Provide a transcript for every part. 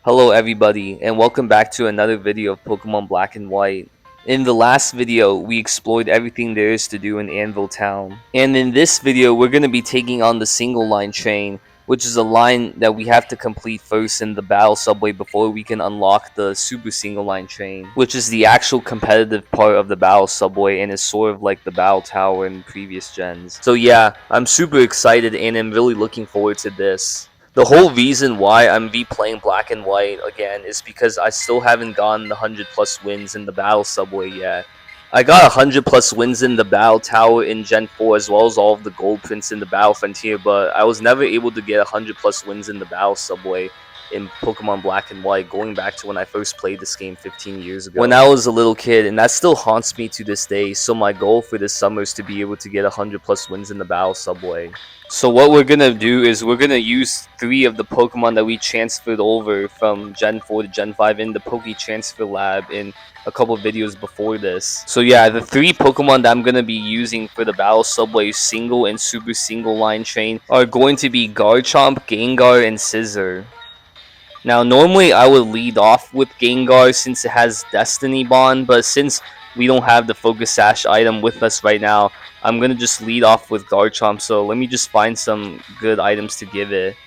Hello everybody and welcome back to another video of Pokemon Black and White. In the last video, we explored everything there is to do in Anvil Town. And in this video, we're going to be taking on the single line train, which is a line that we have to complete first in the battle subway before we can unlock the super single line train, which is the actual competitive part of the battle subway and is sort of like the battle tower in previous gens. So yeah, I'm super excited and I'm really looking forward to this. The whole reason why I'm replaying Black and White again is because I still haven't gotten the 100 plus wins in the Battle Subway yet. I got 100 plus wins in the Battle Tower in Gen 4 as well as all of the Gold Prints in the Battle Frontier, but I was never able to get 100 plus wins in the Battle Subway in Pokemon Black and White, going back to when I first played this game 15 years ago. When I was a little kid, and that still haunts me to this day, so my goal for this summer is to be able to get 100 plus wins in the Battle Subway. So what we're gonna do is we're gonna use 3 of the Pokemon that we transferred over from Gen 4 to Gen 5 in the Poke Transfer Lab in a couple videos before this. So yeah, the 3 Pokemon that I'm gonna be using for the Battle Subway single and super single line train are going to be Garchomp, Gengar, and Scizor. Now normally I would lead off with Gengar since it has Destiny Bond, but since we don't have the Focus Sash item with us right now, I'm gonna just lead off with Garchomp, so let me just find some good items to give it.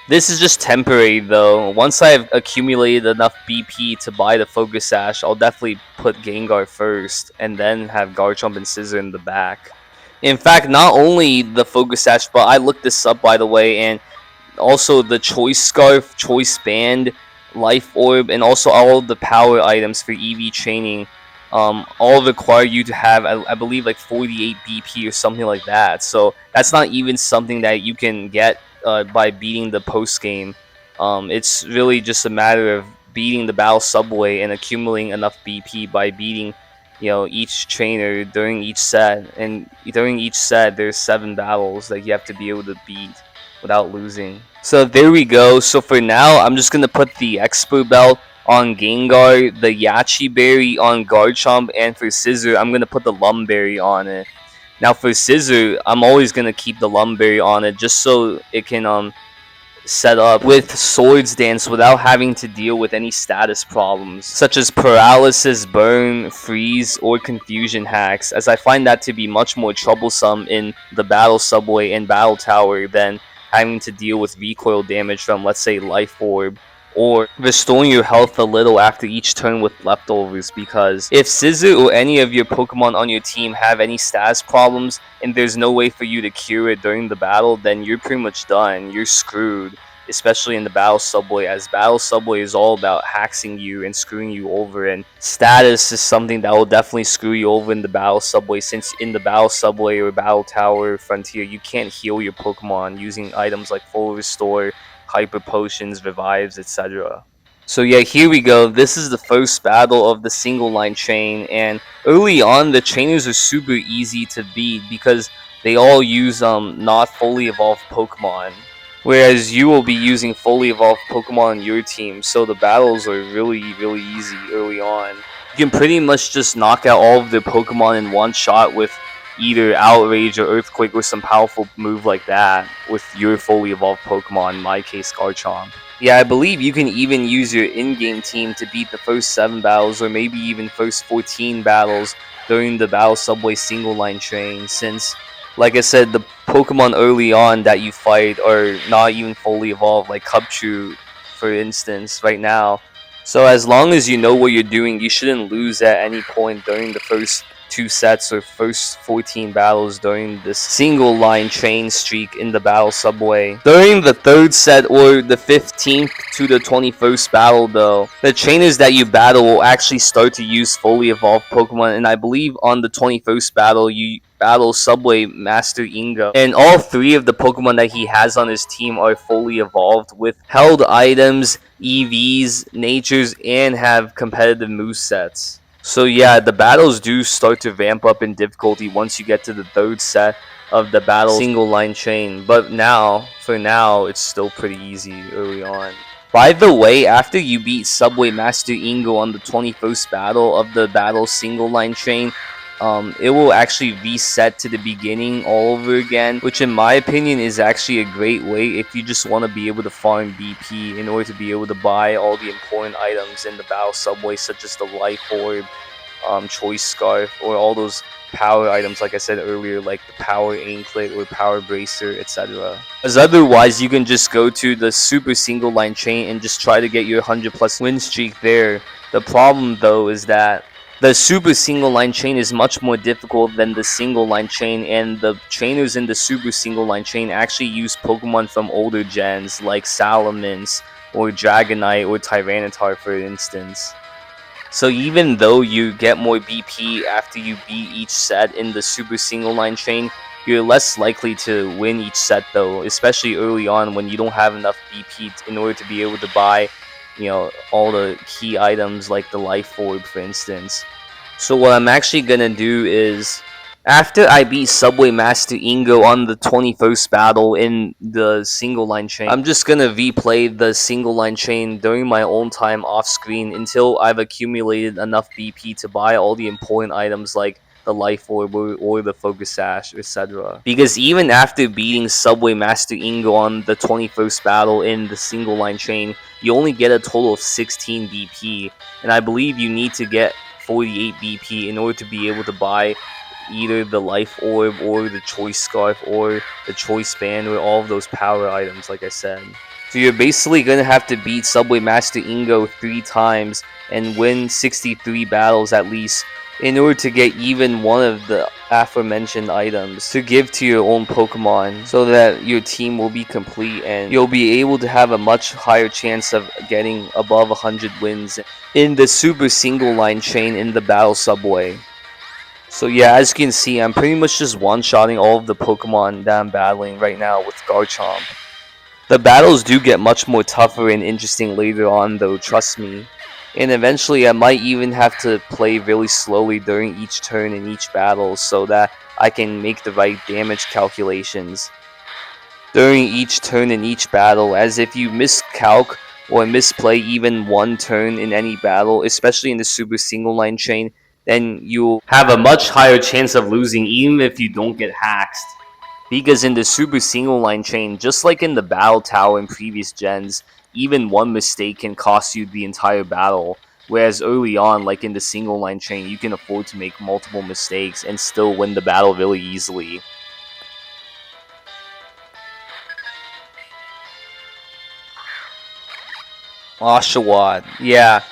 This is just temporary though. Once I've accumulated enough BP to buy the Focus Sash, I'll definitely put Gengar first, and then have Garchomp and Scizor in the back. In fact, not only the Focus Sash, but I looked this up by the way, and also the Choice Scarf, Choice Band, Life Orb, and also all of the power items for EV training all require you to have, I believe, like 48 BP or something like that. So that's not even something that you can get by beating the post game. It's really just a matter of beating the battle subway and accumulating enough BP by beating, each trainer during each set. And during each set, there's 7 battles that you have to be able to beat without losing. So there we go. So for now, I'm just gonna put the Expert Belt on Gengar, the Yachi Berry on Garchomp, and for Scizor, I'm gonna put the Lumberry on it. Now for Scizor, I'm always gonna keep the Lumberry on it just so it can set up with Swords Dance without having to deal with any status problems such as paralysis, burn, freeze, or confusion hacks, as I find that to be much more troublesome in the battle subway and battle tower than having to deal with recoil damage from, let's say, Life Orb, or restoring your health a little after each turn with leftovers, because if Scizor or any of your Pokemon on your team have any status problems and there's no way for you to cure it during the battle, then you're pretty much done. You're screwed, especially in the battle subway, as battle subway is all about hacking you and screwing you over, and status is something that will definitely screw you over in the battle subway, since in the battle subway or battle tower frontier you can't heal your Pokemon using items like full restore, hyper potions, revives, etc. So yeah, here we go. This is the first battle of the single line train, and early on the trainers are super easy to beat because they all use not fully evolved Pokemon, whereas you will be using fully evolved Pokemon on your team, so the battles are really easy early on. You can pretty much just knock out all of their Pokemon in one shot with either Outrage or Earthquake or some powerful move like that with your fully evolved Pokemon, in my case Garchomp. Yeah, I believe you can even use your in-game team to beat the first 7 battles or maybe even first 14 battles during the Battle Subway single line train, since, like I said, the Pokemon early on that you fight are not even fully evolved, like Cubchoo, for instance, right now. So as long as you know what you're doing, you shouldn't lose at any point during the first 2 sets or first 14 battles during this single line train streak in the battle subway. During the 3rd set or the 15th to the 21st battle though, the trainers that you battle will actually start to use fully evolved Pokemon, and I believe on the 21st battle you battle Subway Master Ingo, and all 3 of the Pokemon that he has on his team are fully evolved with held items, EVs, natures, and have competitive movesets. So yeah, the battles do start to ramp up in difficulty once you get to the 3rd set of the battle single line chain, but for now, it's still pretty easy early on. By the way, after you beat Subway Master Ingo on the 21st battle of the battle single line chain, it will actually reset to the beginning all over again, which in my opinion is actually a great way if you just want to be able to farm BP in order to be able to buy all the important items in the battle subway, such as the life orb, choice scarf, or all those power items like I said earlier, like the power anklet or power bracer, etc. As otherwise you can just go to the super single line chain and just try to get your 100+ win streak there. The problem though is that the super single line chain is much more difficult than the single line chain, and the trainers in the super single line chain actually use Pokemon from older gens like Salamence or Dragonite or Tyranitar for instance. So even though you get more BP after you beat each set in the super single line chain, you're less likely to win each set though, especially early on when you don't have enough BP in order to be able to buy, all the key items like the life orb for instance. So what I'm actually gonna do is, after I beat Subway Master Ingo on the 21st battle in the single line chain, I'm just gonna replay the single line chain during my own time off screen until I've accumulated enough BP to buy all the important items like the life orb or the focus sash, etc. Because even after beating Subway Master Ingo on the 21st battle in the single line chain, you only get a total of 16 BP, and I believe you need to get 48 BP in order to be able to buy either the life orb or the choice scarf or the choice band or all of those power items like I said. So you're basically gonna have to beat Subway Master Ingo 3 times and win 63 battles at least in order to get even one of the aforementioned items to give to your own Pokemon, so that your team will be complete and you'll be able to have a much higher chance of getting above 100 wins in the super single line chain in the battle subway. So yeah, as you can see, I'm pretty much just one-shotting all of the Pokemon that I'm battling right now with Garchomp. The battles do get much more tougher and interesting later on though, trust me. And eventually I might even have to play really slowly during each turn in each battle so that I can make the right damage calculations during each turn in each battle, as if you miscalc or misplay even one turn in any battle, especially in the super single line chain, then you'll have a much higher chance of losing even if you don't get haxed. Because in the super single line chain, just like in the battle tower in previous gens, even one mistake can cost you the entire battle. Whereas early on, like in the single line chain, you can afford to make multiple mistakes and still win the battle really easily. Oshawott, yeah.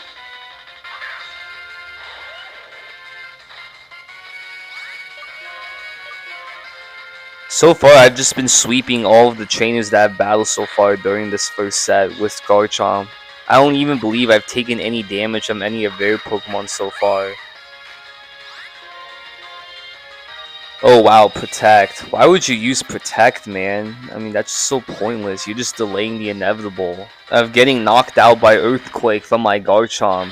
So far, I've just been sweeping all of the trainers that I've battled so far during this first set with Garchomp. I don't even believe I've taken any damage from any of their Pokemon so far. Oh wow, Protect. Why would you use Protect, man? I mean, that's so pointless. You're just delaying the inevitable of getting knocked out by Earthquake from my Garchomp.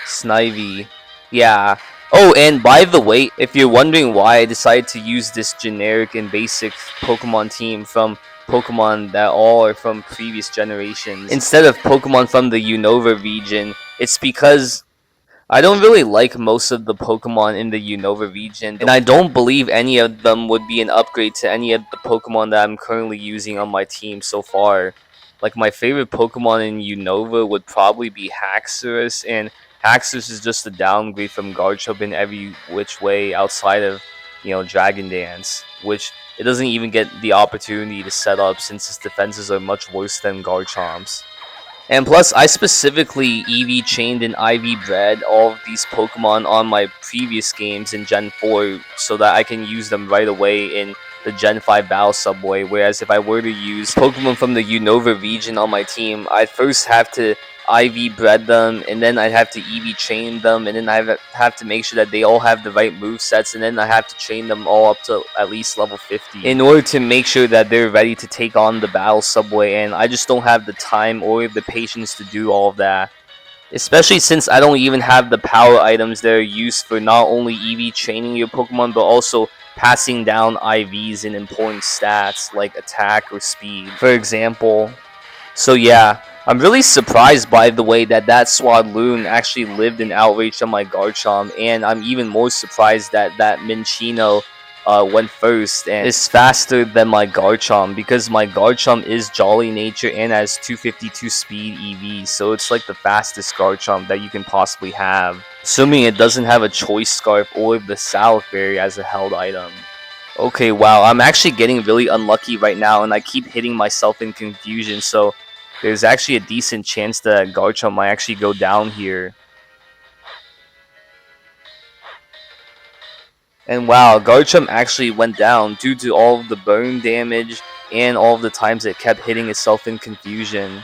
Snivy. Yeah. Oh, and by the way, if you're wondering why I decided to use this generic and basic Pokemon team from Pokemon that all are from previous generations, instead of Pokemon from the Unova region, it's because I don't really like most of the Pokemon in the Unova region, and I don't believe any of them would be an upgrade to any of the Pokemon that I'm currently using on my team so far. Like, my favorite Pokemon in Unova would probably be Haxorus, and Haxorus is just a downgrade from Garchomp in every which way outside of, Dragon Dance, which it doesn't even get the opportunity to set up since its defenses are much worse than Garchomp's. And plus, I specifically EV chained and IV bred all of these Pokemon on my previous games in Gen 4 so that I can use them right away in the Gen 5 Battle Subway, whereas if I were to use Pokemon from the Unova region on my team, I'd first have to IV bred them, and then I'd have to EV chain them, and then I'd have to make sure that they all have the right move sets, and then I have to chain them all up to at least level 50 in order to make sure that they're ready to take on the Battle Subway, and I just don't have the time or the patience to do all of that. Especially since I don't even have the power items that are used for not only EV training your Pokemon, but also passing down IVs in important stats like attack or speed, for example. So yeah, I'm really surprised by the way that Swadloon actually lived and outraged on my Garchomp, and I'm even more surprised that Minchino went first and is faster than my Garchomp, because my Garchomp is Jolly Nature and has 252 speed EV, so it's like the fastest Garchomp that you can possibly have, assuming it doesn't have a Choice Scarf or the Salve Berry as a held item. Okay, wow, I'm actually getting really unlucky right now, and I keep hitting myself in confusion, so there's actually a decent chance that Garchomp might actually go down here. And wow, Garchomp actually went down due to all of the burn damage and all of the times it kept hitting itself in confusion.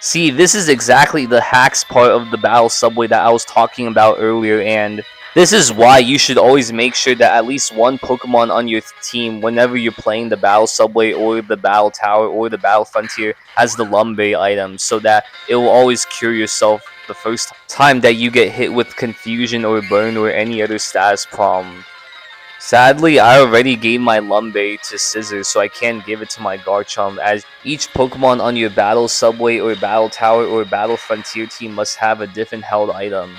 See, this is exactly the hacks part of the battle subway that I was talking about earlier, and this is why you should always make sure that at least one Pokemon on your team, whenever you're playing the battle subway or the battle tower or the battle frontier, has the Lumberry item, so that it will always cure yourself the first time that you get hit with confusion or burn or any other status problem. Sadly, I already gave my Lumberry to Scissors, so I can't give it to my Garchomp, as each Pokemon on your Battle Subway or Battle Tower or Battle Frontier team must have a different held item.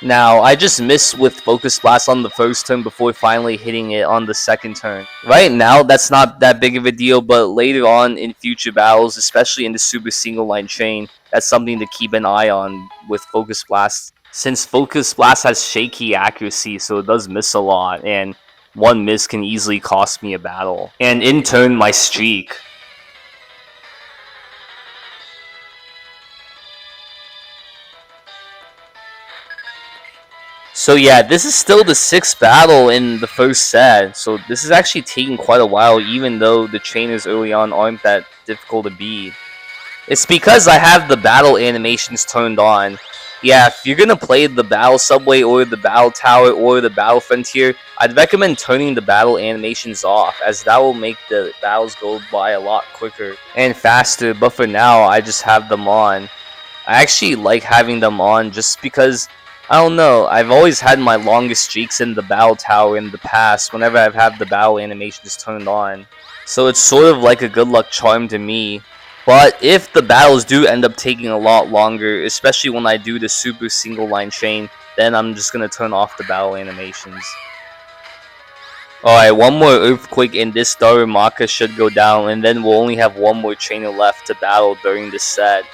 Now, I just missed with Focus Blast on the first turn before finally hitting it on the second turn. Right now, that's not that big of a deal, but later on in future battles, especially in the Super Single Line Chain, that's something to keep an eye on with Focus Blast, since Focus Blast has shaky accuracy, so it does miss a lot, and one miss can easily cost me a battle, and in turn my streak. So yeah, this is still the 6th battle in the first set, so this is actually taking quite a while, even though the trainers early on aren't that difficult to beat. It's because I have the battle animations turned on. Yeah, if you're gonna play the battle subway or the battle tower or the battle frontier, I'd recommend turning the battle animations off, as that will make the battles go by a lot quicker and faster, but for now, I just have them on. I actually like having them on just because, I don't know, I've always had my longest streaks in the battle tower in the past whenever I've had the battle animations turned on. So it's sort of like a good luck charm to me. But if the battles do end up taking a lot longer, especially when I do the super single line chain, then I'm just gonna turn off the battle animations. Alright, one more Earthquake and this Darumaka should go down, and then we'll only have one more trainer left to battle during this set.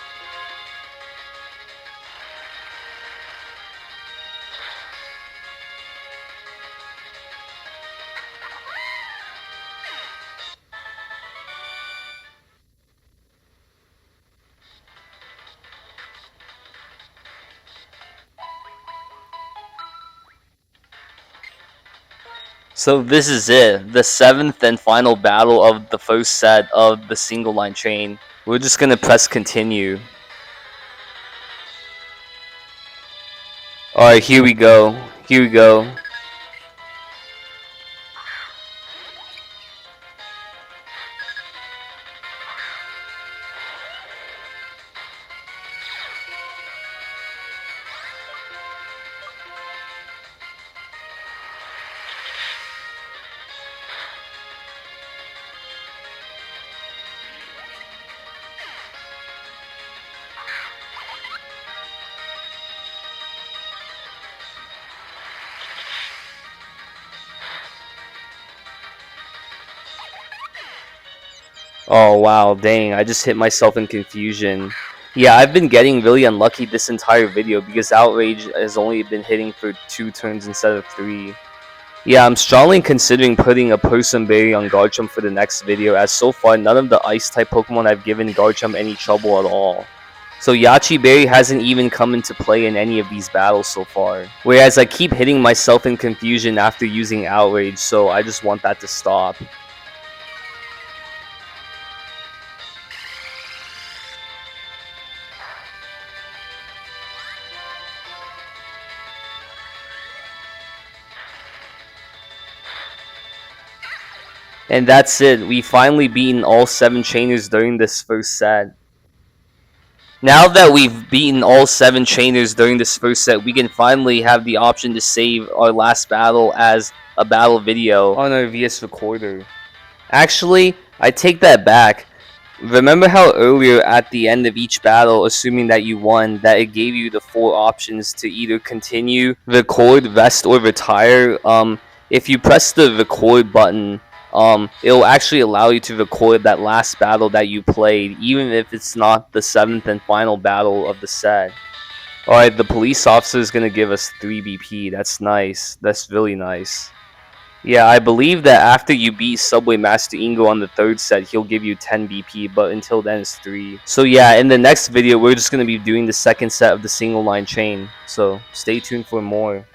So this is it, the 7th and final battle of the first set of the single line chain. We're just gonna press continue. Alright, here we go. Here we go. Oh wow, dang, I just hit myself in confusion. Yeah, I've been getting really unlucky this entire video because Outrage has only been hitting for 2 turns instead of 3. Yeah, I'm strongly considering putting a Person Berry on Garchomp for the next video, as so far none of the Ice-type Pokemon have given Garchomp any trouble at all. So Yachi Berry hasn't even come into play in any of these battles so far. Whereas I keep hitting myself in confusion after using Outrage, so I just want that to stop. And that's it, we finally beaten all 7 trainers during this first set. Now that we've beaten all 7 trainers during this first set, we can finally have the option to save our last battle as a battle video on our VS Recorder. Actually, I take that back. Remember how earlier at the end of each battle, assuming that you won, that it gave you the 4 options to either continue, record, rest, or retire? If you press the record button, it'll actually allow you to record that last battle that you played, even if it's not the 7th and final battle of the set. Alright, the police officer is gonna give us 3 BP. That's nice. That's really nice. Yeah, I believe that after you beat Subway Master Ingo on the 3rd set, he'll give you 10 BP, but until then it's 3. So yeah, in the next video, we're just going to be doing the 2nd set of the single line chain. So stay tuned for more.